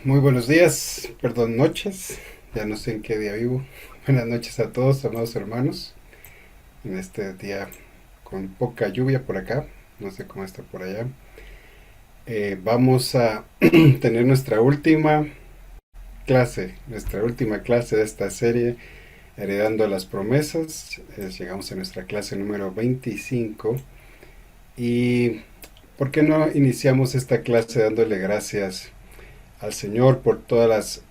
Muy buenos días, perdón, noches, ya no sé en qué día vivo. Buenas noches a todos, amados hermanos, en este día con poca lluvia por acá, no sé cómo está por allá. Vamos a tener nuestra última clase de esta serie, Heredando las Promesas. Llegamos a nuestra clase número 25 y ¿por qué no iniciamos esta clase dándole gracias al Señor por todas las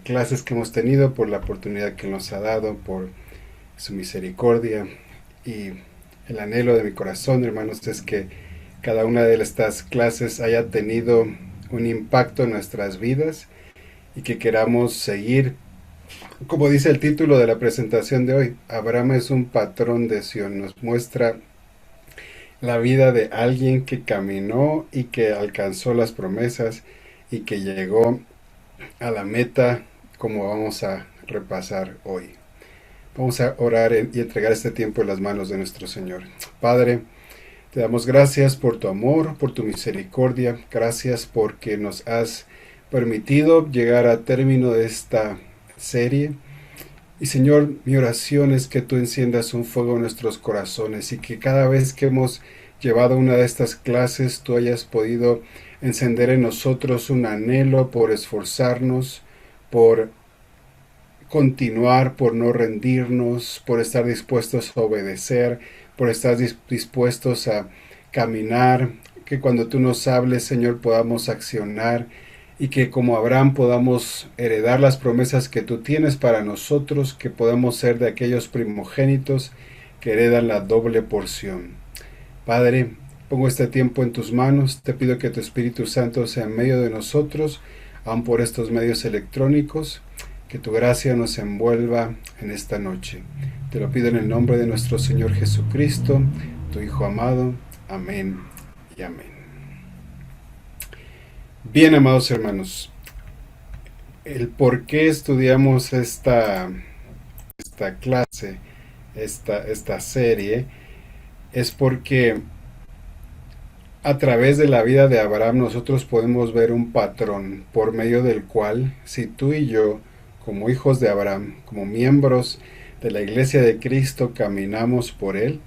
clases que hemos tenido, por la oportunidad que nos ha dado, por su misericordia? Y el anhelo de mi corazón, hermanos, es que cada una de estas clases haya tenido un impacto en nuestras vidas y que queramos seguir, como dice el título de la presentación de hoy. Abraham es un patrón de Sion, nos muestra la vida de alguien que caminó y que alcanzó las promesas y que llegó a la meta, como vamos a repasar hoy. Vamos a orar y entregar este tiempo en las manos de nuestro Señor. Padre, te damos gracias por tu amor, por tu misericordia. Gracias porque nos has permitido llegar a término de esta serie. Y Señor, mi oración es que tú enciendas un fuego en nuestros corazones y que cada vez que hemos llevado una de estas clases, tú hayas podido encender en nosotros un anhelo por esforzarnos, por continuar, por no rendirnos, por estar dispuestos a obedecer, por estar dispuestos a caminar, que cuando tú nos hables, Señor, podamos accionar y que como Abraham podamos heredar las promesas que tú tienes para nosotros, que podamos ser de aquellos primogénitos que heredan la doble porción. Padre, pongo este tiempo en tus manos, te pido que tu Espíritu Santo sea en medio de nosotros, aun por estos medios electrónicos, que tu gracia nos envuelva en esta noche. Te lo pido en el nombre de nuestro Señor Jesucristo, tu Hijo amado. Amén y amén. Bien, amados hermanos, el por qué estudiamos esta clase, esta serie, es porque a través de la vida de Abraham nosotros podemos ver un patrón por medio del cual, si tú y yo, como hijos de Abraham, como miembros de la Iglesia de Cristo, caminamos por él,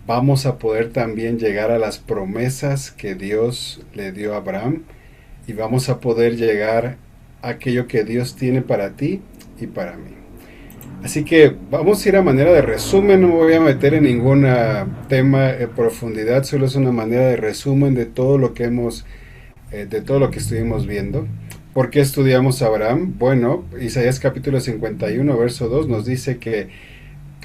vamos a poder también llegar a las promesas que Dios le dio a Abraham y vamos a poder llegar a aquello que Dios tiene para ti y para mí. Así que vamos a ir a manera de resumen, no me voy a meter en ningún tema en profundidad, solo es una manera de resumen de todo lo que de todo lo que estuvimos viendo. ¿Por qué estudiamos a Abraham? Bueno, Isaías capítulo 51, verso 2 nos dice que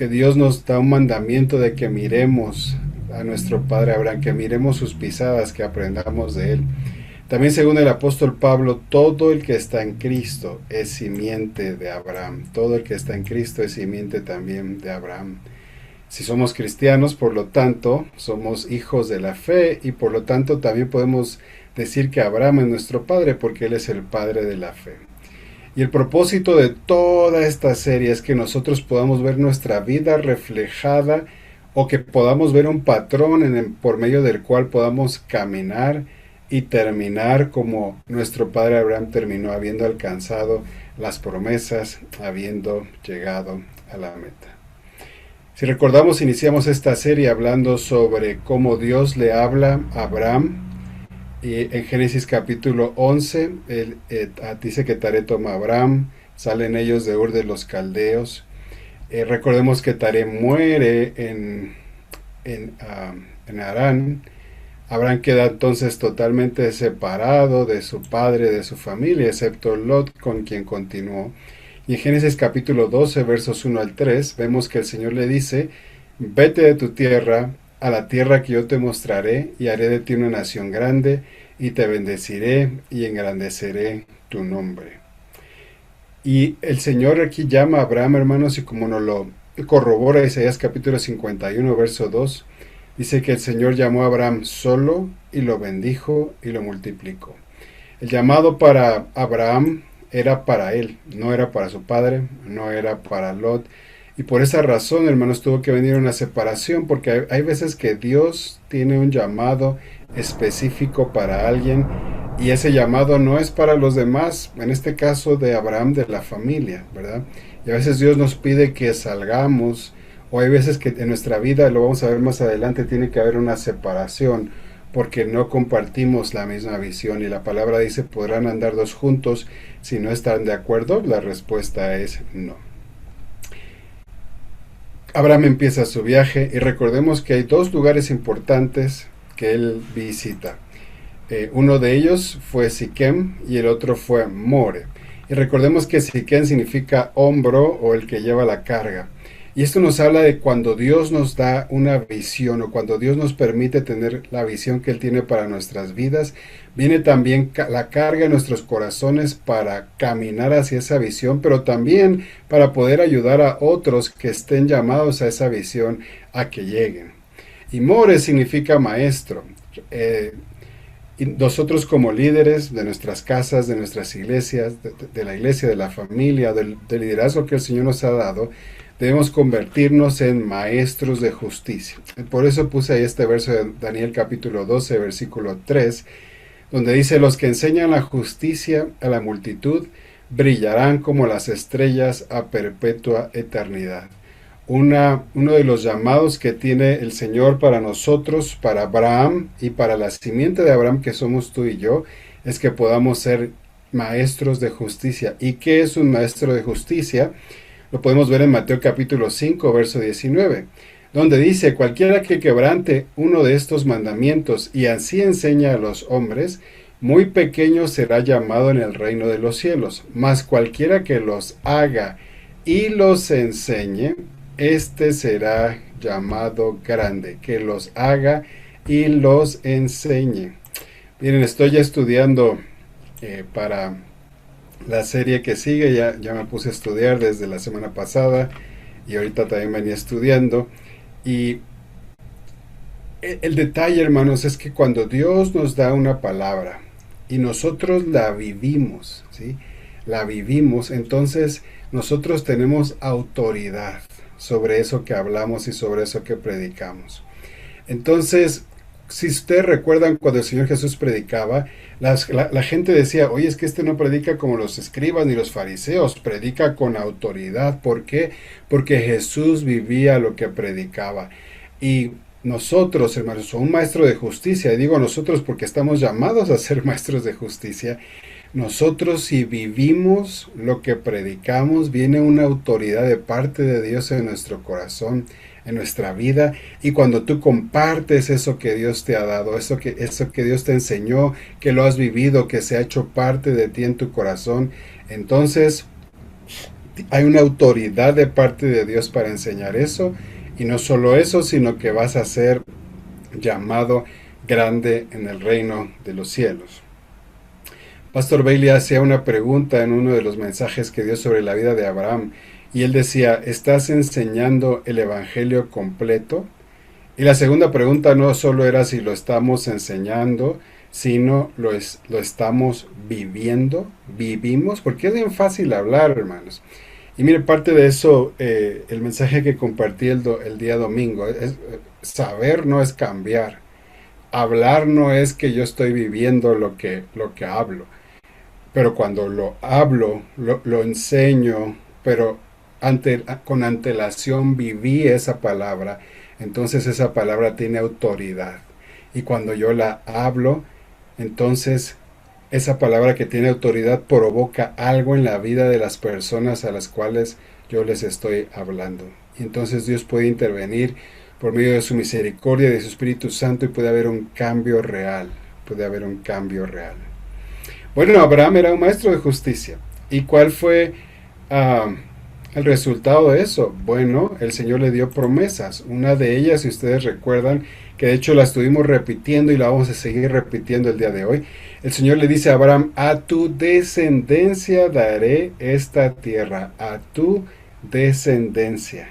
Dios nos da un mandamiento de que miremos a nuestro padre Abraham, que miremos sus pisadas, que aprendamos de él. También según el apóstol Pablo, todo el que está en Cristo es simiente de Abraham. Todo el que está en Cristo es simiente también de Abraham. Si somos cristianos, por lo tanto, somos hijos de la fe y por lo tanto también podemos decir que Abraham es nuestro padre porque él es el padre de la fe. Y el propósito de toda esta serie es que nosotros podamos ver nuestra vida reflejada o que podamos ver un patrón por medio del cual podamos caminar y terminar como nuestro padre Abraham terminó, habiendo alcanzado las promesas, habiendo llegado a la meta. Si recordamos, iniciamos esta serie hablando sobre cómo Dios le habla a Abraham. Y en Génesis capítulo 11, él dice que Taré toma a Abraham, salen ellos de Ur de los Caldeos. Recordemos que Taré muere en Harán. Abraham queda entonces totalmente separado de su padre, de su familia, excepto Lot, con quien continuó. Y en Génesis capítulo 12, versos 1 al 3, vemos que el Señor le dice: vete de tu tierra a la tierra que yo te mostraré, y haré de ti una nación grande, y te bendeciré y engrandeceré tu nombre. Y el Señor aquí llama a Abraham, hermanos, y como nos lo corrobora Isaías capítulo 51, verso 2, dice que el Señor llamó a Abraham solo y lo bendijo y lo multiplicó. El llamado para Abraham era para él, no era para su padre, no era para Lot. Y por esa razón, hermanos, tuvo que venir una separación, porque hay veces que Dios tiene un llamado específico para alguien y ese llamado no es para los demás, en este caso de Abraham, de la familia, ¿verdad? Y a veces Dios nos pide que salgamos, o hay veces que en nuestra vida, lo vamos a ver más adelante, tiene que haber una separación, porque no compartimos la misma visión. Y la palabra dice: podrán andar dos juntos si no están de acuerdo. La respuesta es no. Abraham empieza su viaje y recordemos que hay dos lugares importantes que él visita. Uno de ellos fue Siquem y el otro fue More. Y recordemos que Siquem significa hombro o el que lleva la carga. Y esto nos habla de cuando Dios nos da una visión, o cuando Dios nos permite tener la visión que Él tiene para nuestras vidas, viene también la carga en nuestros corazones para caminar hacia esa visión, pero también para poder ayudar a otros que estén llamados a esa visión a que lleguen. Y More significa maestro. Y nosotros, como líderes de nuestras casas, de nuestras iglesias, de la iglesia, de la familia, del liderazgo que el Señor nos ha dado, debemos convertirnos en maestros de justicia. Por eso puse ahí este verso de Daniel capítulo 12, versículo 3, donde dice: los que enseñan la justicia a la multitud brillarán como las estrellas a perpetua eternidad. Uno de los llamados que tiene el Señor para nosotros, para Abraham y para la simiente de Abraham, que somos tú y yo, es que podamos ser maestros de justicia. ¿Y qué es un maestro de justicia? Lo podemos ver en Mateo capítulo 5, verso 19, donde dice: cualquiera que quebrante uno de estos mandamientos y así enseña a los hombres, muy pequeño será llamado en el reino de los cielos, mas cualquiera que los haga y los enseñe, este será llamado grande. Que los haga y los enseñe. Miren, estoy ya estudiando para la serie que sigue. Ya me puse a estudiar desde la semana pasada y ahorita también venía estudiando. Y el detalle, hermanos, es que cuando Dios nos da una palabra y nosotros la vivimos, ¿sí? La vivimos, entonces nosotros tenemos autoridad sobre eso que hablamos y sobre eso que predicamos. Entonces, si ustedes recuerdan cuando el Señor Jesús predicaba, la gente decía: oye, es que este no predica como los escribas ni los fariseos, predica con autoridad. ¿Por qué? Porque Jesús vivía lo que predicaba. Y nosotros, hermanos, un maestro de justicia, y digo nosotros porque estamos llamados a ser maestros de justicia, nosotros, si vivimos lo que predicamos, viene una autoridad de parte de Dios en nuestro corazón, en nuestra vida. Y cuando tú compartes eso que Dios te ha dado, eso que Dios te enseñó, que lo has vivido, que se ha hecho parte de ti en tu corazón, entonces hay una autoridad de parte de Dios para enseñar eso. Y no solo eso, sino que vas a ser llamado grande en el reino de los cielos. Pastor Bailey hacía una pregunta en uno de los mensajes que dio sobre la vida de Abraham, y él decía: ¿estás enseñando el evangelio completo? Y la segunda pregunta no solo era si lo estamos enseñando, sino lo estamos viviendo, vivimos, porque es bien fácil hablar, hermanos. Y mire, parte de eso, el mensaje que compartí el día domingo, es saber no es cambiar. Hablar no es que yo estoy viviendo lo que hablo. Pero cuando lo hablo, lo enseño, pero con antelación viví esa palabra, entonces esa palabra tiene autoridad. Y cuando yo la hablo, entonces esa palabra que tiene autoridad provoca algo en la vida de las personas a las cuales yo les estoy hablando. Y entonces Dios puede intervenir por medio de su misericordia y de su Espíritu Santo, y puede haber un cambio real. Puede haber un cambio real. Bueno, Abraham era un maestro de justicia. ¿Y cuál fue el resultado de eso? Bueno, el Señor le dio promesas. Una de ellas, si ustedes recuerdan, que de hecho la estuvimos repitiendo y la vamos a seguir repitiendo el día de hoy. El Señor le dice a Abraham: a tu descendencia daré esta tierra, a tu descendencia.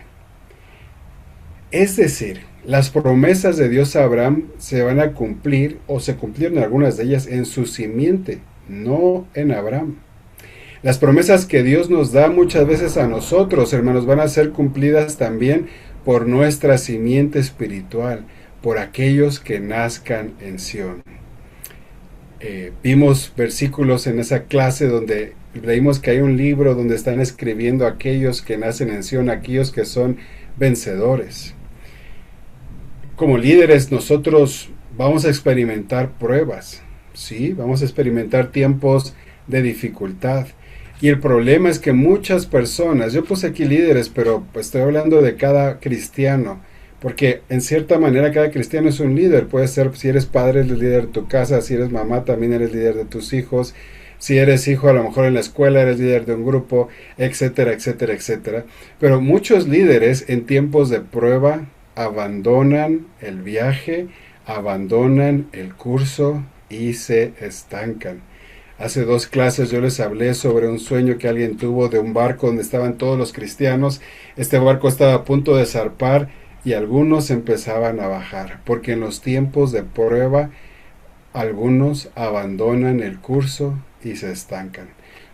Es decir, las promesas de Dios a Abraham se van a cumplir, o se cumplieron algunas de ellas, en su simiente, no en Abraham. Las promesas que Dios nos da muchas veces a nosotros, hermanos, van a ser cumplidas también por nuestra simiente espiritual, por aquellos que nazcan en Sión. Vimos versículos en esa clase donde leímos que hay un libro donde están escribiendo aquellos que nacen en Sión, aquellos que son vencedores. Como líderes nosotros vamos a experimentar pruebas, ¿sí? Vamos a experimentar tiempos de dificultad. Y el problema es que muchas personas, yo puse aquí líderes, pero pues estoy hablando de cada cristiano, porque en cierta manera cada cristiano es un líder. Puede ser, si eres padre, eres líder de tu casa; si eres mamá, también eres líder de tus hijos; si eres hijo, a lo mejor en la escuela eres líder de un grupo, etcétera, etcétera, etcétera. Pero muchos líderes en tiempos de prueba abandonan el viaje, abandonan el curso y se estancan. Hace 2 clases yo les hablé sobre un sueño que alguien tuvo de un barco donde estaban todos los cristianos. Este barco estaba a punto de zarpar y algunos empezaban a bajar, porque en los tiempos de prueba algunos abandonan el curso y se estancan.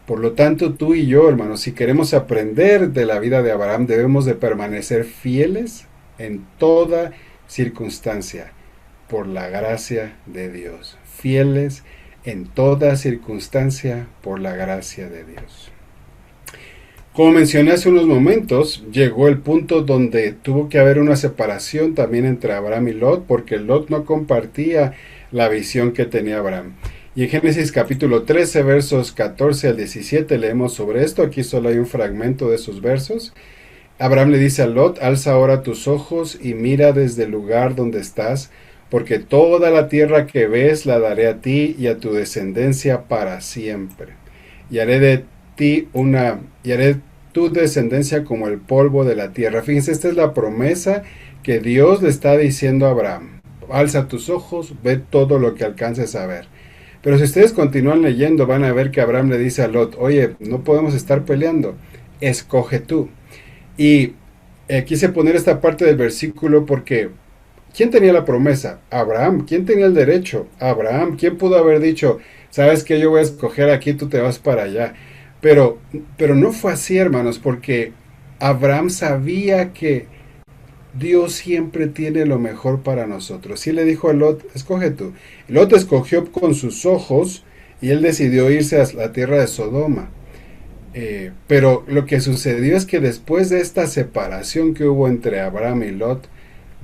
Por lo tanto, tú y yo, hermanos, si queremos aprender de la vida de Abraham, debemos de permanecer fieles en toda circunstancia, por la gracia de Dios. Fieles en toda circunstancia, por la gracia de Dios. Como mencioné hace unos momentos, llegó el punto donde tuvo que haber una separación también entre Abraham y Lot, porque Lot no compartía la visión que tenía Abraham. Y en Génesis capítulo 13, versos 14 al 17, leemos sobre esto. Aquí solo hay un fragmento de esos versos. Abraham le dice a Lot: alza ahora tus ojos y mira desde el lugar donde estás, porque toda la tierra que ves la daré a ti y a tu descendencia para siempre. Y haré tu descendencia como el polvo de la tierra. Fíjense, esta es la promesa que Dios le está diciendo a Abraham. Alza tus ojos, ve todo lo que alcances a ver. Pero si ustedes continúan leyendo, van a ver que Abraham le dice a Lot: oye, no podemos estar peleando, escoge tú. Y quise poner esta parte del versículo porque ¿quién tenía la promesa? Abraham. ¿Quién tenía el derecho? Abraham. ¿Quién pudo haber dicho: sabes que yo voy a escoger aquí, tú te vas para allá? Pero no fue así, hermanos, porque Abraham sabía que Dios siempre tiene lo mejor para nosotros. Sí le dijo a Lot: escoge tú. Y Lot escogió con sus ojos y él decidió irse a la tierra de Sodoma. Pero lo que sucedió es que después de esta separación que hubo entre Abraham y Lot,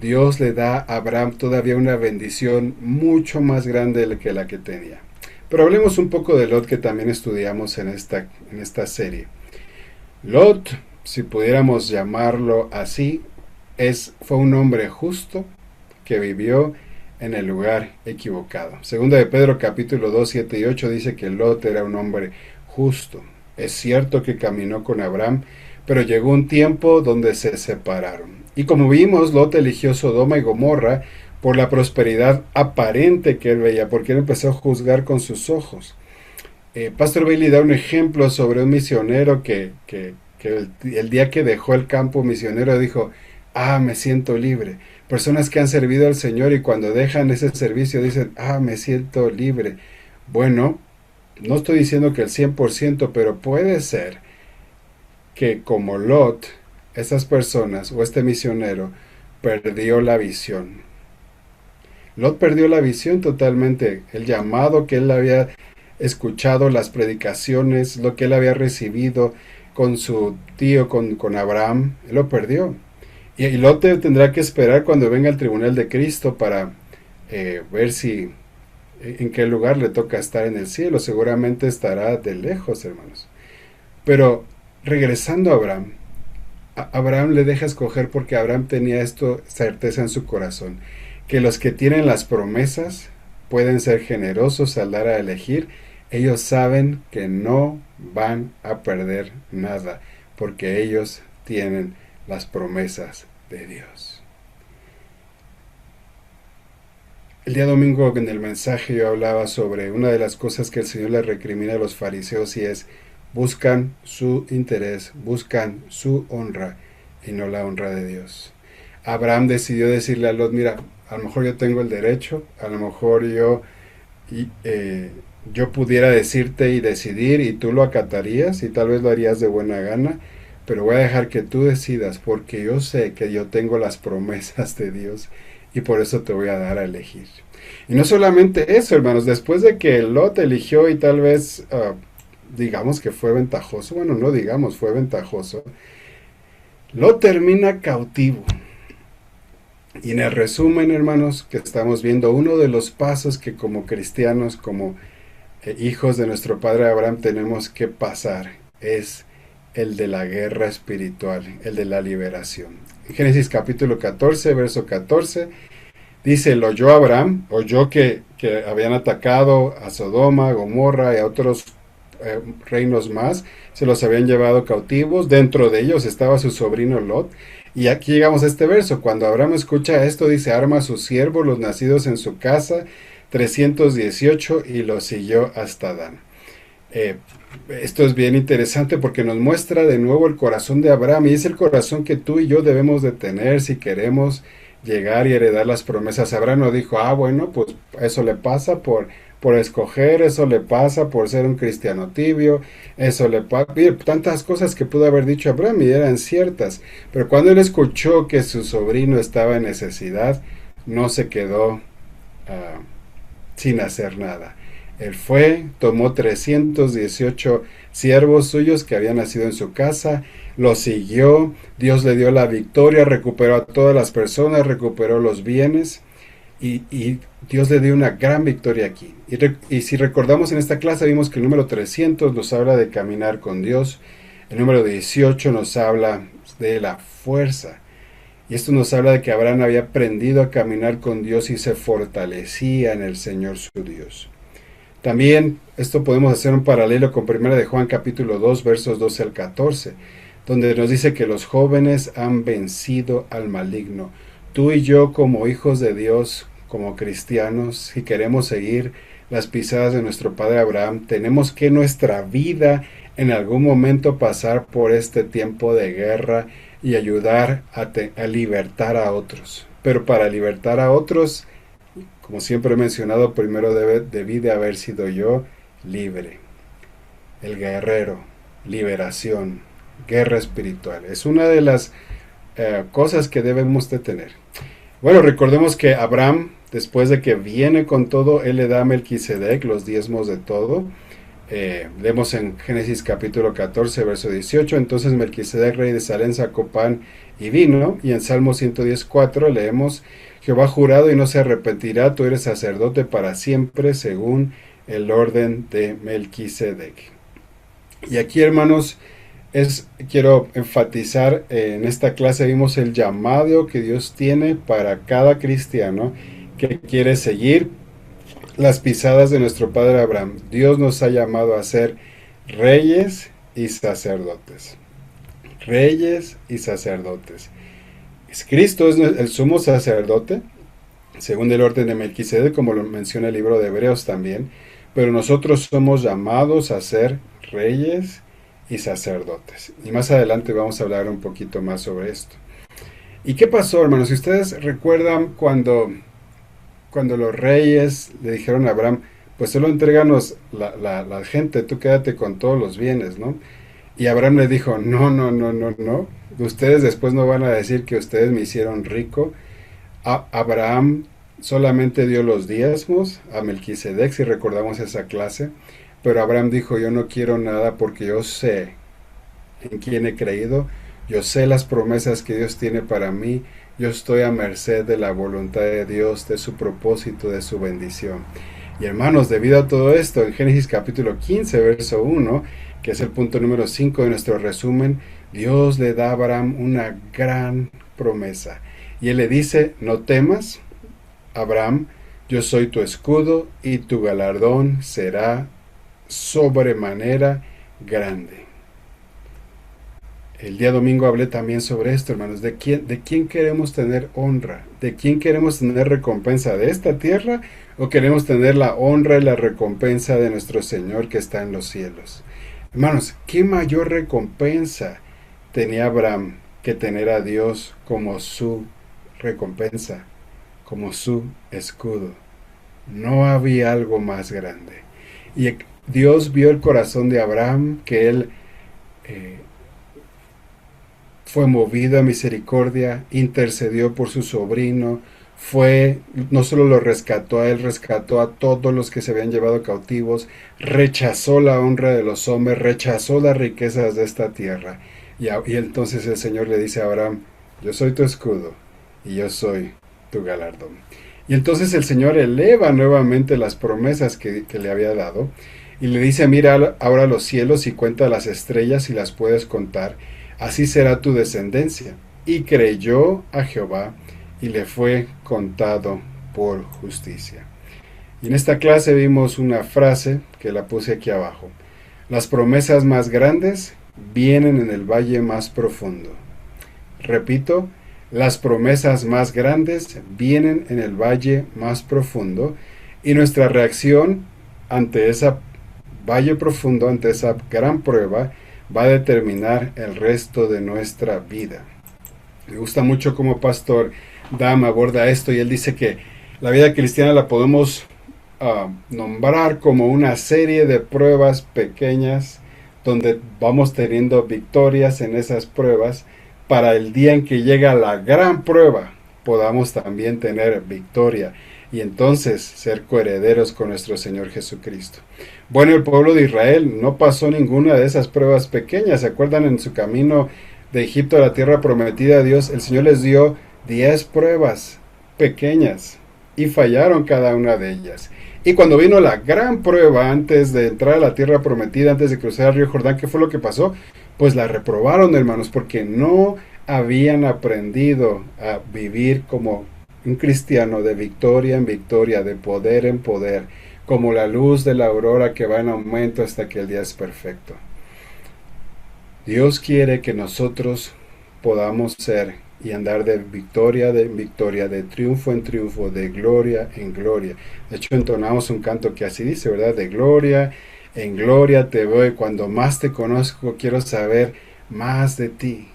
Dios le da a Abraham todavía una bendición mucho más grande que la que tenía. Pero hablemos un poco de Lot, que también estudiamos en esta serie. Lot, si pudiéramos llamarlo así, fue un hombre justo que vivió en el lugar equivocado. Segunda de Pedro capítulo 2, 7 y 8 dice que Lot era un hombre justo. Es cierto que caminó con Abraham, pero llegó un tiempo donde se separaron. Y como vimos, Lot eligió Sodoma y Gomorra por la prosperidad aparente que él veía, porque él empezó a juzgar con sus ojos. Pastor Bailey da un ejemplo sobre un misionero que el día que dejó el campo misionero dijo: me siento libre. Personas que han servido al Señor y cuando dejan ese servicio dicen: me siento libre. Bueno, no estoy diciendo que el 100%, pero puede ser que como Lot, esas personas o este misionero perdió la visión. Lot perdió la visión totalmente. El llamado que él había escuchado, las predicaciones, lo que él había recibido con su tío, con Abraham, él lo perdió. Y Lot tendrá que esperar cuando venga el tribunal de Cristo para ver en qué lugar le toca estar en el cielo. Seguramente estará de lejos, hermanos. Pero regresando a Abraham, Abraham le deja escoger porque Abraham tenía esto, certeza en su corazón, que los que tienen las promesas pueden ser generosos al dar a elegir. Ellos saben que no van a perder nada, porque ellos tienen las promesas de Dios. El día domingo en el mensaje yo hablaba sobre una de las cosas que el Señor le recrimina a los fariseos, y es: buscan su interés, buscan su honra y no la honra de Dios. Abraham decidió decirle a Lot: mira, a lo mejor yo tengo el derecho, a lo mejor yo pudiera decirte y decidir y tú lo acatarías y tal vez lo harías de buena gana, pero voy a dejar que tú decidas porque yo sé que yo tengo las promesas de Dios y por eso te voy a dar a elegir. Y no solamente eso, hermanos, después de que Lot eligió y tal vez digamos que fue ventajoso, bueno, no digamos, fue ventajoso, Lot termina cautivo. Y en el resumen, hermanos, que estamos viendo, uno de los pasos que como cristianos, como hijos de nuestro padre Abraham tenemos que pasar es el de la guerra espiritual, el de la liberación. En Génesis capítulo 14, verso 14, dice: lo oyó Abraham, oyó que habían atacado a Sodoma, Gomorra y a otros reinos más, se los habían llevado cautivos, dentro de ellos estaba su sobrino Lot. Y aquí llegamos a este verso: cuando Abraham escucha esto, dice, arma a sus siervos, los nacidos en su casa, 318, y los siguió hasta Dan. Esto es bien interesante porque nos muestra de nuevo el corazón de Abraham, y es el corazón que tú y yo debemos de tener si queremos llegar y heredar las promesas. Abraham no dijo: bueno, pues eso le pasa por escoger, eso le pasa por ser un cristiano tibio, eso le pasa, tantas cosas que pudo haber dicho Abraham y eran ciertas, pero cuando él escuchó que su sobrino estaba en necesidad, no se quedó sin hacer nada. Él fue, tomó 318 siervos suyos que habían nacido en su casa, los siguió, Dios le dio la victoria, recuperó a todas las personas, recuperó los bienes, y Dios le dio una gran victoria aquí. Y si recordamos en esta clase vimos que el número 300 nos habla de caminar con Dios, el número 18 nos habla de la fuerza, y esto nos habla de que Abraham había aprendido a caminar con Dios y se fortalecía en el Señor su Dios. También esto podemos hacer un paralelo con 1 de Juan capítulo 2 versos 12 al 14, donde nos dice que los jóvenes han vencido al maligno. Tú y yo, como hijos de Dios, como cristianos, si queremos seguir las pisadas de nuestro padre Abraham, tenemos que nuestra vida en algún momento pasar por este tiempo de guerra y ayudar a libertar a otros. Pero para libertar a otros, como siempre he mencionado, primero debí de haber sido yo libre. El guerrero, liberación, guerra espiritual. Es una de las cosas que debemos de tener. Bueno, recordemos que Abraham, después de que viene con todo, él le da a Melquisedec los diezmos de todo. Leemos en Génesis capítulo 14, verso 18, entonces Melquisedec, rey de Salem, sacó pan y vino, y en Salmo 110:4 leemos: Jehová ha jurado y no se arrepentirá, tú eres sacerdote para siempre, según el orden de Melquisedec. Y aquí, hermanos, quiero enfatizar, en esta clase vimos el llamado que Dios tiene para cada cristiano que quiere seguir las pisadas de nuestro padre Abraham. Dios nos ha llamado a ser reyes y sacerdotes. Reyes y sacerdotes. Cristo es el sumo sacerdote, según el orden de Melquisedec, como lo menciona el libro de Hebreos también, pero nosotros somos llamados a ser reyes y sacerdotes. Y más adelante vamos a hablar un poquito más sobre esto. ¿Y qué pasó, hermanos? Si ustedes recuerdan cuando los reyes le dijeron a Abraham: pues solo entréganos la gente, tú quédate con todos los bienes, ¿no? Y Abraham le dijo: no, ustedes después no van a decir que ustedes me hicieron rico. Abraham solamente dio los diezmos a Melquisedec, si recordamos esa clase, pero Abraham dijo: yo no quiero nada porque yo sé en quién he creído, yo sé las promesas que Dios tiene para mí, yo estoy a merced de la voluntad de Dios, de su propósito, de su bendición. Y hermanos, debido a todo esto, en Génesis capítulo 15, verso 1, que es el punto número 5 de nuestro resumen, Dios le da a Abraham una gran promesa. Y él le dice, no temas, Abraham, yo soy tu escudo y tu galardón será sobremanera grande. El día domingo hablé también sobre esto, hermanos, de quién queremos tener honra, de quién queremos tener recompensa, de esta tierra o queremos tener la honra y la recompensa de nuestro Señor que está en los cielos. Hermanos, ¿qué mayor recompensa tenía Abraham que tener a Dios como su recompensa, como su escudo? No había algo más grande. Y Dios vio el corazón de Abraham, que él fue movido a misericordia, intercedió por su sobrino, no solo lo rescató a él, rescató a todos los que se habían llevado cautivos, rechazó la honra de los hombres, rechazó las riquezas de esta tierra. Y entonces el Señor le dice a Abraham, yo soy tu escudo y yo soy tu galardón. Y entonces el Señor eleva nuevamente las promesas que le había dado y le dice, mira ahora los cielos y cuenta las estrellas y las puedes contar, así será tu descendencia. Y creyó a Jehová y le fue contado por justicia. Y en esta clase vimos una frase que la puse aquí abajo. Las promesas más grandes vienen en el valle más profundo. Repito, las promesas más grandes vienen en el valle más profundo y nuestra reacción ante esa valle profundo, ante esa gran prueba, va a determinar el resto de nuestra vida. Me gusta mucho cómo Pastor Dam aborda esto y él dice que la vida cristiana la podemos nombrar como una serie de pruebas pequeñas donde vamos teniendo victorias en esas pruebas para el día en que llega la gran prueba podamos también tener victoria y entonces ser coherederos con nuestro Señor Jesucristo. Bueno, el pueblo de Israel no pasó ninguna de esas pruebas pequeñas. ¿Se acuerdan? En su camino de Egipto a la tierra prometida a Dios, el Señor les dio 10 pruebas pequeñas y fallaron cada una de ellas. Y cuando vino la gran prueba antes de entrar a la tierra prometida, antes de cruzar el río Jordán, ¿qué fue lo que pasó? Pues la reprobaron, hermanos, porque no habían aprendido a vivir como un cristiano de victoria en victoria, de poder en poder, como la luz de la aurora que va en aumento hasta que el día es perfecto. Dios quiere que nosotros podamos ser y andar de victoria en victoria, de triunfo en triunfo, de gloria en gloria. De hecho, entonamos un canto que así dice, ¿verdad? De gloria en gloria te voy, cuando más te conozco quiero saber más de ti.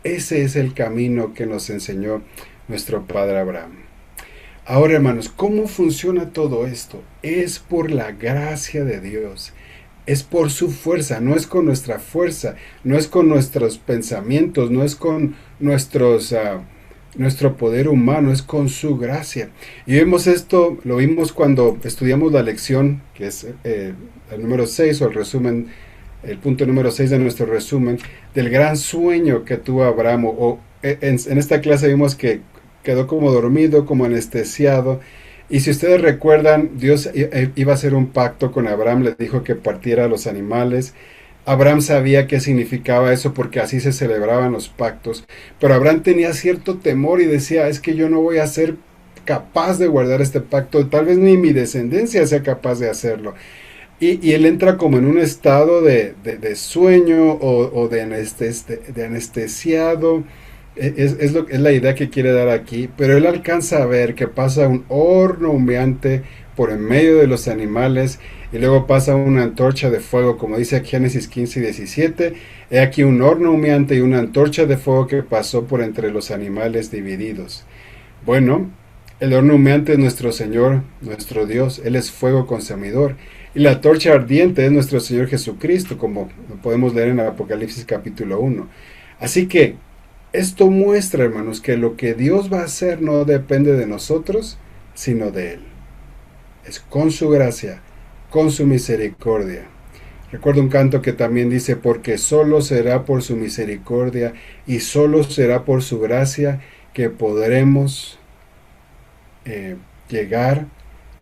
Ese es el camino que nos enseñó nuestro padre Abraham. Ahora, hermanos, ¿cómo funciona todo esto? Es por la gracia de Dios. Es por su fuerza, no es con nuestra fuerza, no es con nuestros pensamientos, no es con nuestro poder humano, es con su gracia. Y vemos esto, lo vimos cuando estudiamos la lección, que es el número 6 o el resumen, el punto número 6 de nuestro resumen, del gran sueño que tuvo Abraham. En esta clase vimos que quedó como dormido, como anestesiado. Y si ustedes recuerdan, Dios iba a hacer un pacto con Abraham, le dijo que partiera a los animales. Abraham sabía qué significaba eso porque así se celebraban los pactos. Pero Abraham tenía cierto temor y decía, es que yo no voy a ser capaz de guardar este pacto, tal vez ni mi descendencia sea capaz de hacerlo. Y él entra como en un estado de sueño o de anestesiado. Es la idea que quiere dar aquí, pero él alcanza a ver que pasa un horno humeante por en medio de los animales y luego pasa una antorcha de fuego, como dice Génesis 15 y 17. He aquí un horno humeante y una antorcha de fuego que pasó por entre los animales divididos. Bueno, el horno humeante es nuestro Señor, nuestro Dios, Él es fuego consumidor. Y la antorcha ardiente es nuestro Señor Jesucristo, como podemos leer en Apocalipsis capítulo 1. Así que esto muestra, hermanos, que lo que Dios va a hacer no depende de nosotros, sino de Él. Es con su gracia, con su misericordia. Recuerdo un canto que también dice, porque solo será por su misericordia y solo será por su gracia que podremos llegar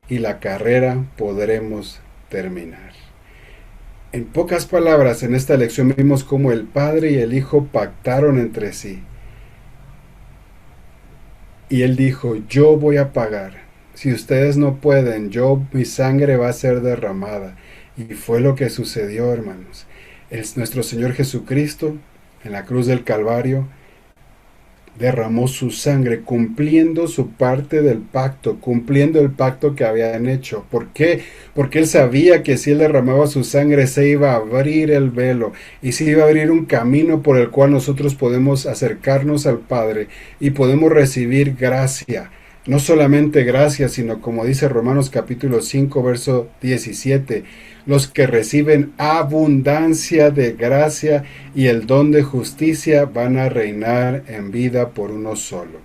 y la carrera podremos terminar. En pocas palabras, en esta lección vimos cómo el Padre y el Hijo pactaron entre sí. Y Él dijo, yo voy a pagar. Si ustedes no pueden, mi sangre va a ser derramada. Y fue lo que sucedió, hermanos. Nuestro Señor Jesucristo, en la cruz del Calvario, derramó su sangre, cumpliendo su parte del pacto, cumpliendo el pacto que habían hecho. ¿Por qué? Porque Él sabía que si Él derramaba su sangre se iba a abrir el velo y se iba a abrir un camino por el cual nosotros podemos acercarnos al Padre y podemos recibir gracia. No solamente gracia, sino como dice Romanos capítulo 5, verso 17, los que reciben abundancia de gracia y el don de justicia van a reinar en vida por uno solo.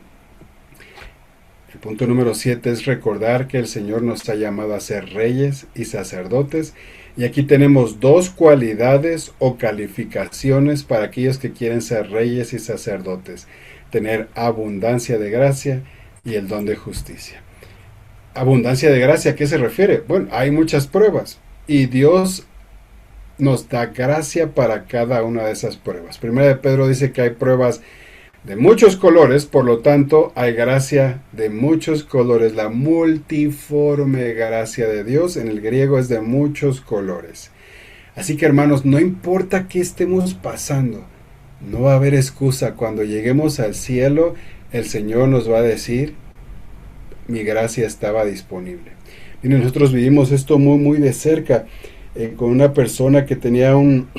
El punto número 7 es recordar que el Señor nos ha llamado a ser reyes y sacerdotes. Y aquí tenemos dos cualidades o calificaciones para aquellos que quieren ser reyes y sacerdotes. Tener abundancia de gracia y el don de justicia. Abundancia de gracia, ¿a qué se refiere? Bueno, hay muchas pruebas y Dios nos da gracia para cada una de esas pruebas. Primera de Pedro dice que hay pruebas de muchos colores, por lo tanto hay gracia de muchos colores. La multiforme gracia de Dios en el griego es de muchos colores. Así que hermanos, no importa qué estemos pasando, no va a haber excusa. Cuando lleguemos al cielo, el Señor nos va a decir, mi gracia estaba disponible. Miren, nosotros vivimos esto muy de cerca, con una persona que tenía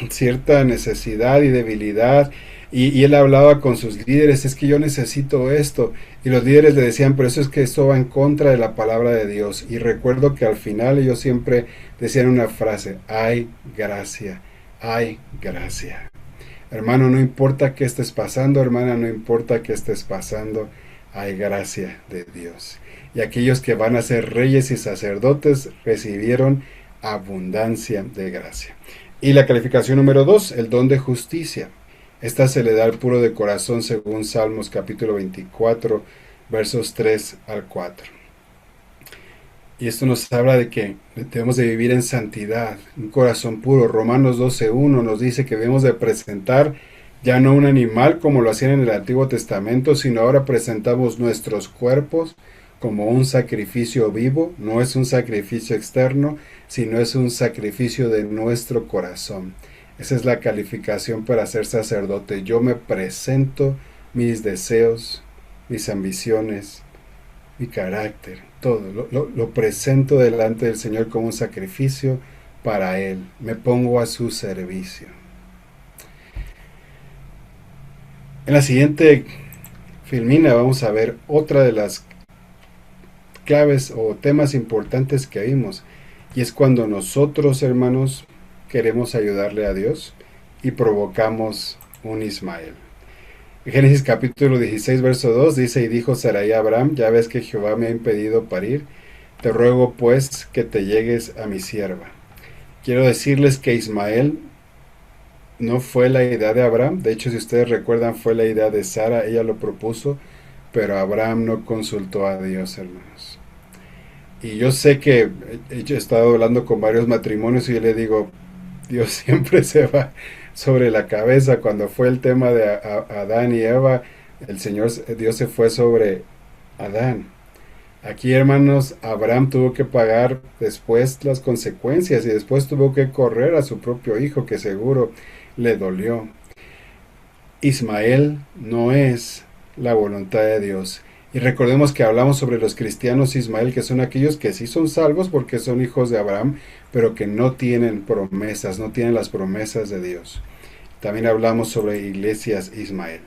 cierta necesidad y debilidad, y él hablaba con sus líderes, es que yo necesito esto, y los líderes le decían, pero eso es que esto va en contra de la palabra de Dios. Y recuerdo que al final ellos siempre decían una frase, hay gracia, hay gracia. Hermano, no importa qué estés pasando, hermana, no importa qué estés pasando, hay gracia de Dios. Y aquellos que van a ser reyes y sacerdotes recibieron abundancia de gracia. Y la calificación número 2, el don de justicia. Esta se le da al puro de corazón según Salmos capítulo 24, versos 3 al 4. Y esto nos habla de que debemos de vivir en santidad, un corazón puro. Romanos 12:1 nos dice que debemos de presentar ya no un animal como lo hacían en el Antiguo Testamento, sino ahora presentamos nuestros cuerpos como un sacrificio vivo. No es un sacrificio externo, sino es un sacrificio de nuestro corazón. Esa es la calificación para ser sacerdote. Yo me presento mis deseos, mis ambiciones, mi carácter, todo. Lo presento delante del Señor como un sacrificio para Él. Me pongo a su servicio. En la siguiente filmina vamos a ver otra de las claves o temas importantes que vimos. Y es cuando nosotros, hermanos, queremos ayudarle a Dios y provocamos un Ismael. En Génesis capítulo 16, verso 2 dice, y dijo Sarai a Abraham, ya ves que Jehová me ha impedido parir, te ruego pues que te llegues a mi sierva. Quiero decirles que Ismael no fue la idea de Abraham. De hecho, si ustedes recuerdan, fue la idea de Sara, ella lo propuso, pero Abraham no consultó a Dios, hermanos. Y yo sé que he estado hablando con varios matrimonios y yo le digo, Dios siempre se va sobre la cabeza. Cuando fue el tema de Adán y Eva, Dios se fue sobre Adán. Aquí, hermanos, Abraham tuvo que pagar después las consecuencias y después tuvo que correr a su propio hijo, que seguro le dolió. Ismael no es la voluntad de Dios. Y recordemos que hablamos sobre los cristianos Ismael, que son aquellos que sí son salvos porque son hijos de Abraham, pero que no tienen promesas, no tienen las promesas de Dios. También hablamos sobre iglesias Ismael.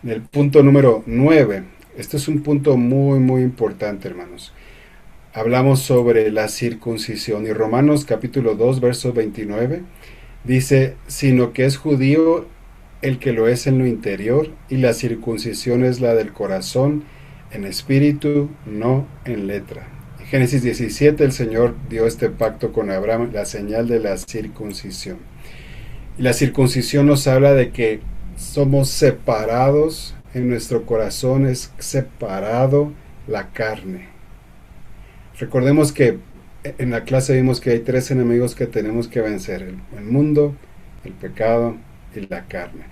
En el punto número 9, este es un punto muy importante, hermanos. Hablamos sobre la circuncisión y Romanos capítulo 2, verso 29, dice, sino que es judío el que lo es en lo interior, y la circuncisión es la del corazón, en espíritu, no en letra. En Génesis 17 el Señor dio este pacto con Abraham, la señal de la circuncisión. Y la circuncisión nos habla de que somos separados, en nuestro corazón es separado la carne. Recordemos que en la clase vimos que hay tres enemigos que tenemos que vencer: el mundo, el pecado y la carne.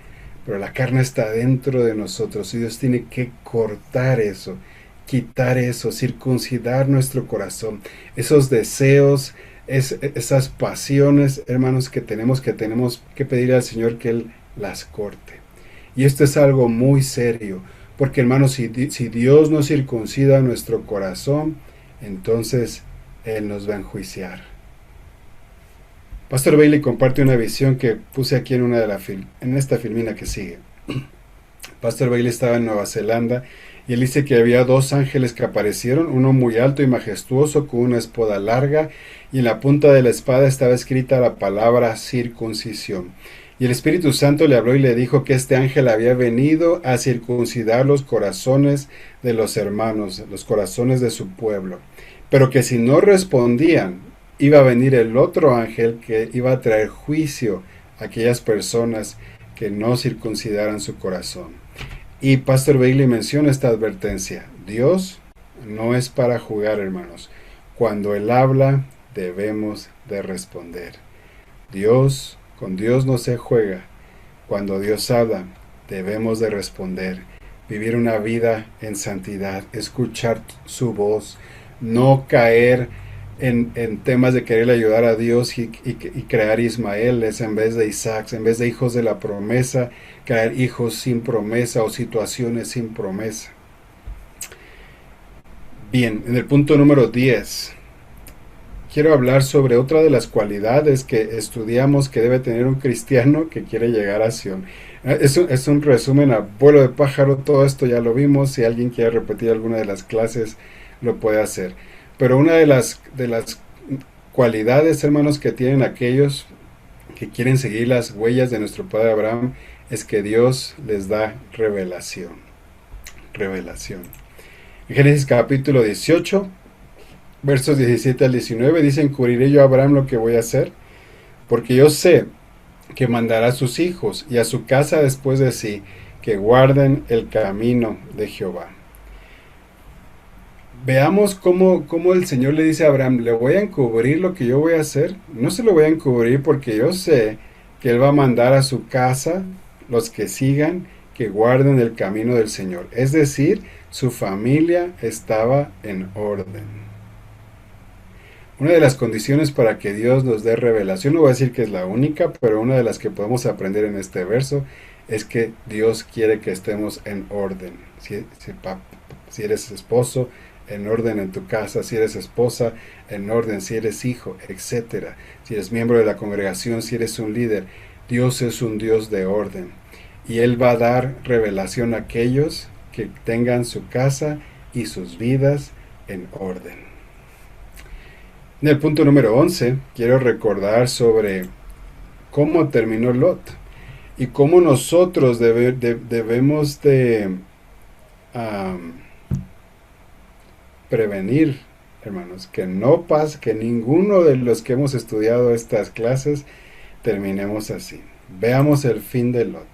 Pero la carne está dentro de nosotros y Dios tiene que cortar eso, quitar eso, circuncidar nuestro corazón, esos deseos, esas pasiones, hermanos, que tenemos que pedir al Señor que Él las corte. Y esto es algo muy serio, porque, hermanos, si Dios no circuncida nuestro corazón, entonces Él nos va a enjuiciar. Pastor Bailey comparte una visión que puse aquí en esta filmina que sigue. Pastor Bailey estaba en Nueva Zelanda y él dice que había dos ángeles que aparecieron, uno muy alto y majestuoso con una espada larga, y en la punta de la espada estaba escrita la palabra circuncisión. Y el Espíritu Santo le habló y le dijo que este ángel había venido a circuncidar los corazones de los hermanos, los corazones de su pueblo, pero que si no respondían, iba a venir el otro ángel que iba a traer juicio a aquellas personas que no circuncidaran su corazón. Y Pastor Bailey menciona esta advertencia: Dios no es para jugar, hermanos. Cuando Él habla, debemos de responder. Con Dios no se juega. Cuando Dios habla, debemos de responder. Vivir una vida en santidad, escuchar su voz, no caer en temas de querer ayudar a Dios y crear Ismaeles en vez de Isaac, en vez de hijos de la promesa, crear hijos sin promesa o situaciones sin promesa. Bien, en el punto número 10, quiero hablar sobre otra de las cualidades que estudiamos que debe tener un cristiano que quiere llegar a Sion. Es un resumen a vuelo de pájaro, todo esto ya lo vimos. Si alguien quiere repetir alguna de las clases, lo puede hacer. Pero una de las cualidades, hermanos, que tienen aquellos que quieren seguir las huellas de nuestro padre Abraham es que Dios les da revelación. Revelación. En Génesis capítulo 18, versos 17 al 19, dice: encubriré yo a Abraham lo que voy a hacer, porque yo sé que mandará a sus hijos y a su casa después de sí, que guarden el camino de Jehová. Veamos cómo el Señor le dice a Abraham: le voy a encubrir lo que yo voy a hacer. No se lo voy a encubrir porque yo sé que Él va a mandar a su casa los que sigan, que guarden el camino del Señor. Es decir, su familia estaba en orden. Una de las condiciones para que Dios nos dé revelación, no voy a decir que es la única, pero una de las que podemos aprender en este verso es que Dios quiere que estemos en orden. Si eres esposo, en orden en tu casa; si eres esposa, en orden; si eres hijo, etc. Si eres miembro de la congregación, si eres un líder, Dios es un Dios de orden. Y Él va a dar revelación a aquellos que tengan su casa y sus vidas en orden. En el punto número 11, quiero recordar sobre cómo terminó Lot y cómo nosotros debemos de prevenir, hermanos, que no pase, que ninguno de los que hemos estudiado estas clases terminemos así. Veamos el fin de Lot.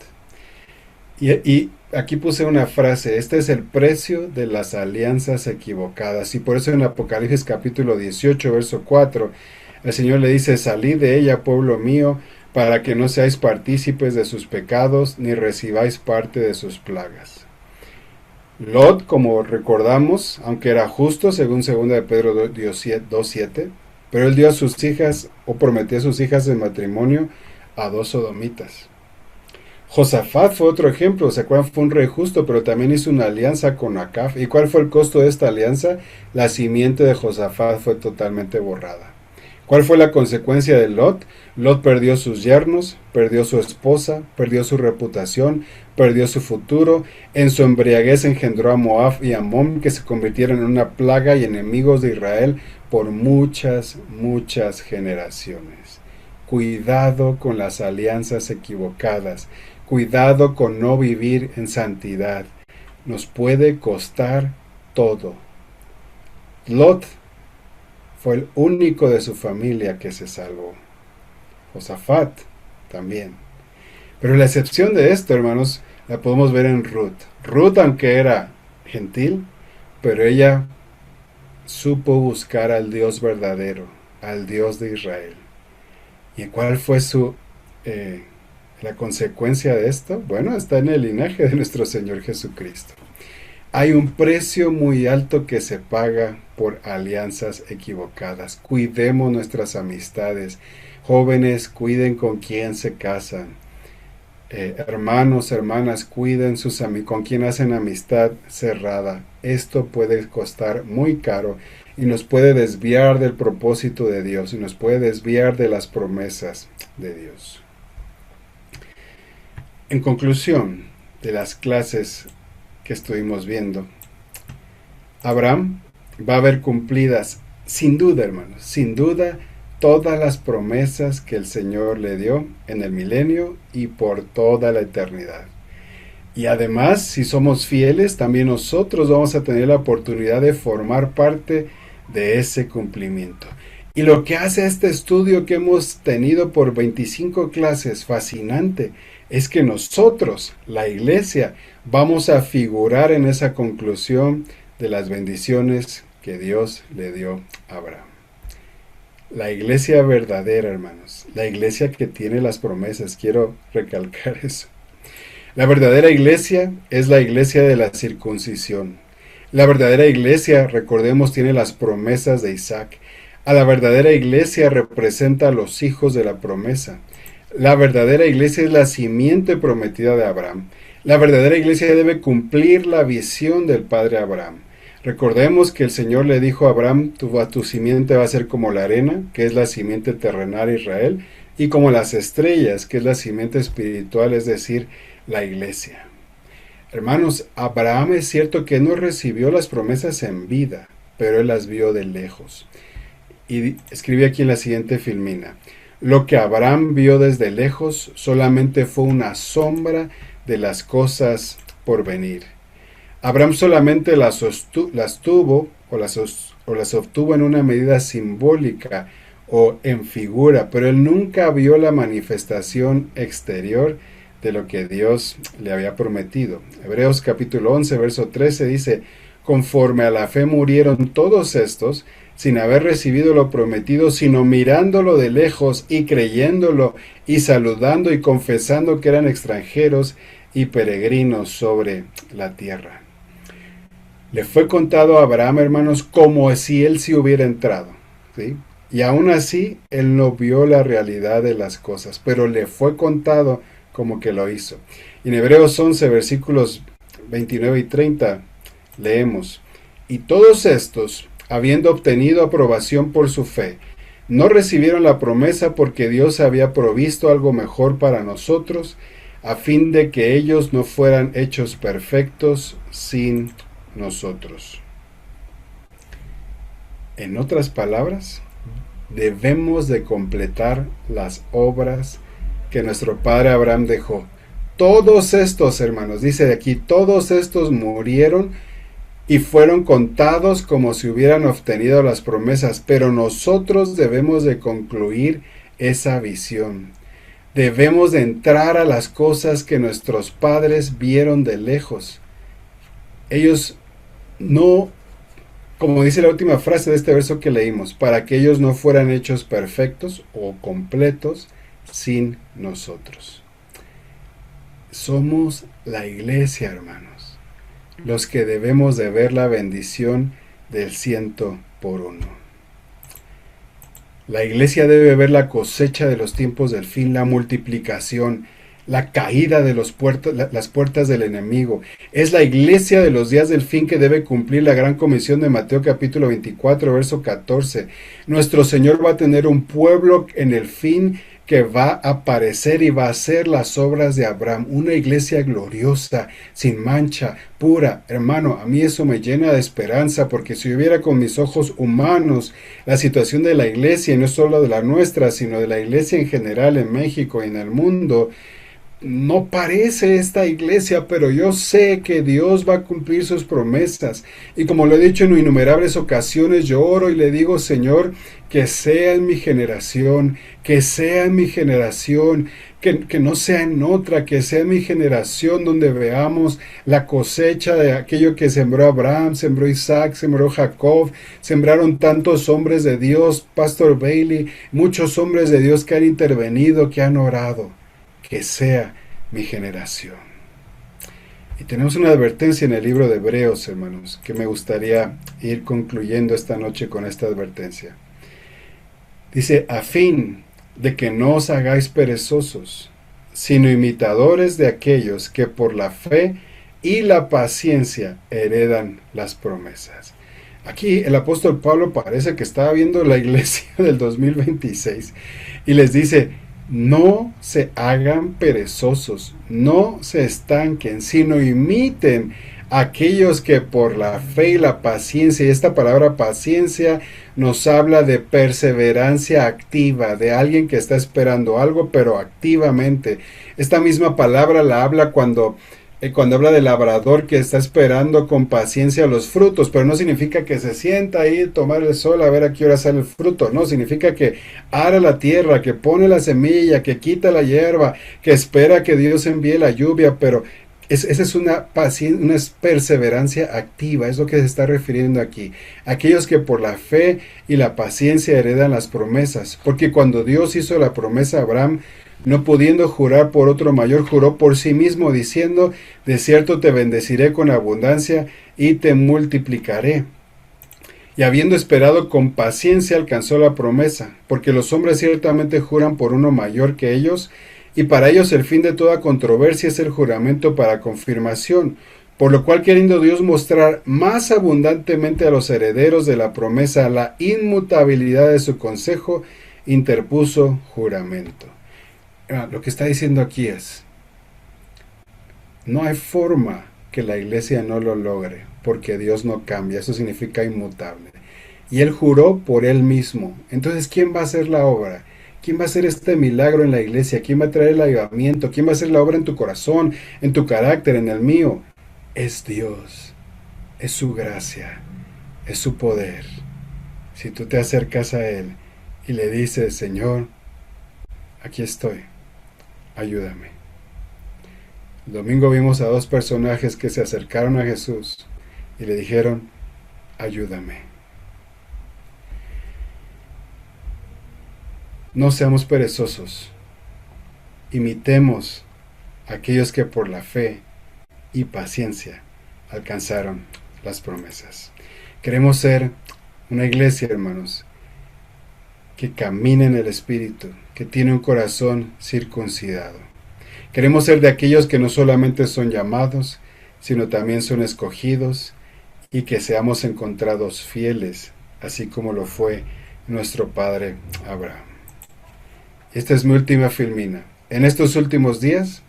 Y aquí puse una frase: este es el precio de las alianzas equivocadas. Y por eso en Apocalipsis capítulo 18, verso 4, el Señor le dice: salid de ella, pueblo mío, para que no seáis partícipes de sus pecados, ni recibáis parte de sus plagas. Lot, como recordamos, aunque era justo, según 2 de Pedro 2:7, pero él dio a sus hijas, o prometió a sus hijas en matrimonio, a dos sodomitas. Josafat fue otro ejemplo. ¿Se acuerdan? Fue un rey justo, pero también hizo una alianza con Acab. ¿Y cuál fue el costo de esta alianza? La simiente de Josafat fue totalmente borrada. ¿Cuál fue la consecuencia de Lot? Lot perdió sus yernos, perdió su esposa, perdió su reputación, perdió su futuro. En su embriaguez engendró a Moab y a Amón, que se convirtieron en una plaga y enemigos de Israel por muchas generaciones. Cuidado con las alianzas equivocadas. Cuidado con no vivir en santidad. Nos puede costar todo. Lot fue el único de su familia que se salvó. Josafat también. Pero la excepción de esto, hermanos, la podemos ver en Ruth. Ruth, aunque era gentil, pero ella supo buscar al Dios verdadero, al Dios de Israel. ¿Y cuál fue la consecuencia de esto? Bueno, está en el linaje de nuestro Señor Jesucristo. Hay un precio muy alto que se paga por alianzas equivocadas. Cuidemos nuestras amistades. Jóvenes, cuiden con quién se casan. Hermanos, hermanas, cuiden con quien hacen amistad cerrada. Esto puede costar muy caro y nos puede desviar del propósito de Dios y nos puede desviar de las promesas de Dios. En conclusión de las clases que estuvimos viendo, Abraham va a ver cumplidas, sin duda, hermanos, sin duda, todas las promesas que el Señor le dio en el milenio y por toda la eternidad. Y además, si somos fieles, también nosotros vamos a tener la oportunidad de formar parte de ese cumplimiento. Y lo que hace este estudio que hemos tenido por 25 clases fascinante es que nosotros, la iglesia, vamos a figurar en esa conclusión de las bendiciones que Dios le dio a Abraham. La iglesia verdadera, hermanos, la iglesia que tiene las promesas, quiero recalcar eso. La verdadera iglesia es la iglesia de la circuncisión. La verdadera iglesia, recordemos, tiene las promesas de Isaac. A la verdadera iglesia representa a los hijos de la promesa. La verdadera iglesia es la simiente prometida de Abraham. La verdadera iglesia debe cumplir la visión del padre Abraham. Recordemos que el Señor le dijo a Abraham, tu simiente va a ser como la arena, que es la simiente terrenal de Israel, y como las estrellas, que es la simiente espiritual, es decir, la iglesia. Hermanos, Abraham es cierto que no recibió las promesas en vida, pero él las vio de lejos. Y escribe aquí en la siguiente filmina: lo que Abraham vio desde lejos solamente fue una sombra de las cosas por venir. Abraham solamente las obtuvo en una medida simbólica o en figura, pero él nunca vio la manifestación exterior de lo que Dios le había prometido. Hebreos capítulo 11, verso 13 dice: conforme a la fe murieron todos estos, sin haber recibido lo prometido, sino mirándolo de lejos y creyéndolo y saludando y confesando que eran extranjeros y peregrinos sobre la tierra. Le fue contado a Abraham, hermanos, como si él sí hubiera entrado, ¿sí? Y aún así, él no vio la realidad de las cosas, pero le fue contado como que lo hizo. En Hebreos 11, versículos 29 y 30, leemos: y todos estos, habiendo obtenido aprobación por su fe, no recibieron la promesa porque Dios había provisto algo mejor para nosotros, a fin de que ellos no fueran hechos perfectos sin nosotros. En otras palabras, debemos de completar las obras que nuestro padre Abraham dejó. Todos estos, hermanos, dice de aquí, todos estos murieron y fueron contados como si hubieran obtenido las promesas, pero nosotros debemos de concluir esa visión. Debemos de entrar a las cosas que nuestros padres vieron de lejos. Ellos no, como dice la última frase de este verso que leímos, para que ellos no fueran hechos perfectos o completos sin nosotros. Somos la iglesia, hermanos, los que debemos de ver la bendición del 100 por 1. La iglesia debe ver la cosecha de los tiempos del fin, la multiplicación, la caída de las puertas del enemigo. Es la iglesia de los días del fin que debe cumplir la gran comisión de Mateo capítulo 24, verso 14. Nuestro Señor va a tener un pueblo en el fin que va a aparecer y va a hacer las obras de Abraham, una iglesia gloriosa, sin mancha, pura. Hermano, a mí eso me llena de esperanza, porque si yo viera con mis ojos humanos la situación de la iglesia, y no solo de la nuestra, sino de la iglesia en general en México y en el mundo, no parece esta iglesia, pero yo sé que Dios va a cumplir sus promesas. Y como lo he dicho en innumerables ocasiones, yo oro y le digo, Señor, que sea en mi generación, que sea en mi generación, que no sea en otra, que sea en mi generación donde veamos la cosecha de aquello que sembró Abraham, sembró Isaac, sembró Jacob, sembraron tantos hombres de Dios, Pastor Bailey, muchos hombres de Dios que han intervenido, que han orado. Que sea mi generación. Y tenemos una advertencia en el libro de Hebreos, hermanos, que me gustaría ir concluyendo esta noche con esta advertencia. Dice, a fin de que no os hagáis perezosos, sino imitadores de aquellos que por la fe y la paciencia heredan las promesas. Aquí el apóstol Pablo parece que estaba viendo la iglesia del 2026 y les dice, no se hagan perezosos, no se estanquen, sino imiten a aquellos que por la fe y la paciencia, y esta palabra paciencia nos habla de perseverancia activa, de alguien que está esperando algo, pero activamente. Esta misma palabra la habla cuando habla del labrador que está esperando con paciencia los frutos, pero no significa que se sienta ahí a tomar el sol a ver a qué hora sale el fruto, no, significa que ara la tierra, que pone la semilla, que quita la hierba, que espera que Dios envíe la lluvia, pero esa es una perseverancia activa, es lo que se está refiriendo aquí. Aquellos que por la fe y la paciencia heredan las promesas, porque cuando Dios hizo la promesa a Abraham, no pudiendo jurar por otro mayor, juró por sí mismo, diciendo, de cierto te bendeciré con abundancia y te multiplicaré. Y habiendo esperado con paciencia, alcanzó la promesa, porque los hombres ciertamente juran por uno mayor que ellos, y para ellos el fin de toda controversia es el juramento para confirmación, por lo cual queriendo Dios mostrar más abundantemente a los herederos de la promesa la inmutabilidad de su consejo, interpuso juramento. Lo que está diciendo aquí es, no hay forma que la iglesia no lo logre, porque Dios no cambia, eso significa inmutable. Y Él juró por Él mismo. Entonces, ¿quién va a hacer la obra? ¿Quién va a hacer este milagro en la iglesia? ¿Quién va a traer el avivamiento? ¿Quién va a hacer la obra en tu corazón, en tu carácter, en el mío? Es Dios, es su gracia, es su poder. Si tú te acercas a Él y le dices, Señor, aquí estoy. Ayúdame. El domingo vimos a dos personajes que se acercaron a Jesús y le dijeron, ayúdame. No seamos perezosos. Imitemos a aquellos que por la fe y paciencia alcanzaron las promesas. Queremos ser una iglesia, hermanos, que camina en el Espíritu, que tiene un corazón circuncidado. Queremos ser de aquellos que no solamente son llamados, sino también son escogidos, y que seamos encontrados fieles, así como lo fue nuestro padre Abraham. Esta es mi última filmina. En estos últimos días,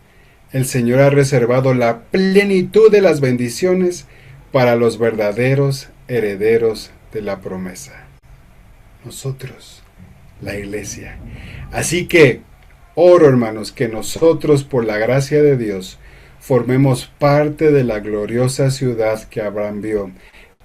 el Señor ha reservado la plenitud de las bendiciones para los verdaderos herederos de la promesa. Nosotros, la iglesia. Así que oro, hermanos, que nosotros, por la gracia de Dios, formemos parte de la gloriosa ciudad que Abraham vio,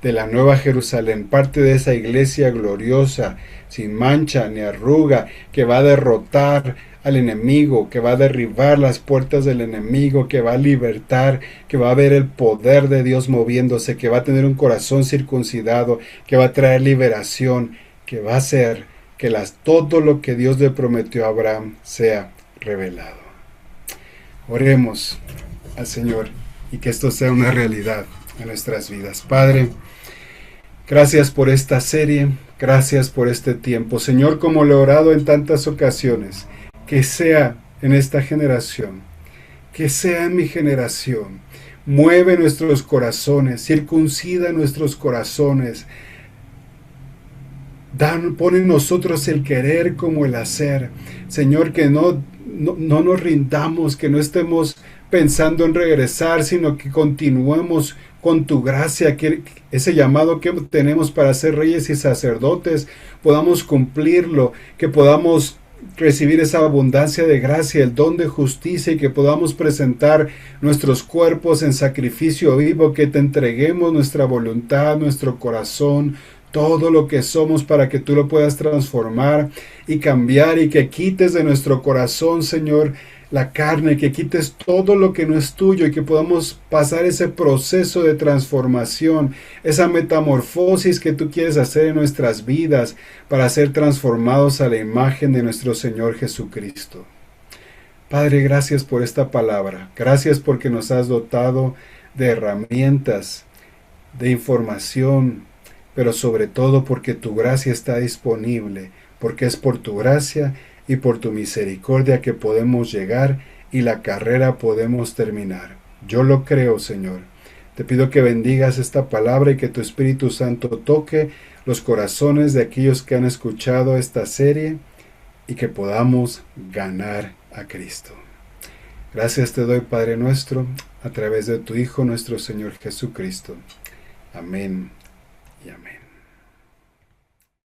de la Nueva Jerusalén, parte de esa iglesia gloriosa, sin mancha ni arruga, que va a derrotar al enemigo, que va a derribar las puertas del enemigo, que va a libertar, que va a ver el poder de Dios moviéndose, que va a tener un corazón circuncidado, que va a traer liberación, que va a hacer que todo lo que Dios le prometió a Abraham sea revelado. Oremos al Señor y que esto sea una realidad en nuestras vidas. Padre, gracias por esta serie, gracias por este tiempo. Señor, como lo he orado en tantas ocasiones, que sea en esta generación, que sea en mi generación. Mueve nuestros corazones, circuncida nuestros corazones. Pon en nosotros el querer como el hacer. Señor, que no nos rindamos, que no estemos pensando en regresar, sino que continuemos con tu gracia, que ese llamado que tenemos para ser reyes y sacerdotes, podamos cumplirlo, que podamos recibir esa abundancia de gracia, el don de justicia, y que podamos presentar nuestros cuerpos en sacrificio vivo, que te entreguemos nuestra voluntad, nuestro corazón, todo lo que somos, para que tú lo puedas transformar y cambiar, y que quites de nuestro corazón, Señor, la carne, que quites todo lo que no es tuyo, y que podamos pasar ese proceso de transformación, esa metamorfosis que tú quieres hacer en nuestras vidas para ser transformados a la imagen de nuestro Señor Jesucristo. Padre, gracias por esta palabra. Gracias porque nos has dotado de herramientas, de información, pero sobre todo porque tu gracia está disponible, porque es por tu gracia y por tu misericordia que podemos llegar y la carrera podemos terminar. Yo lo creo, Señor. Te pido que bendigas esta palabra y que tu Espíritu Santo toque los corazones de aquellos que han escuchado esta serie, y que podamos ganar a Cristo. Gracias te doy, Padre nuestro, a través de tu Hijo, nuestro Señor Jesucristo. Amén y amén.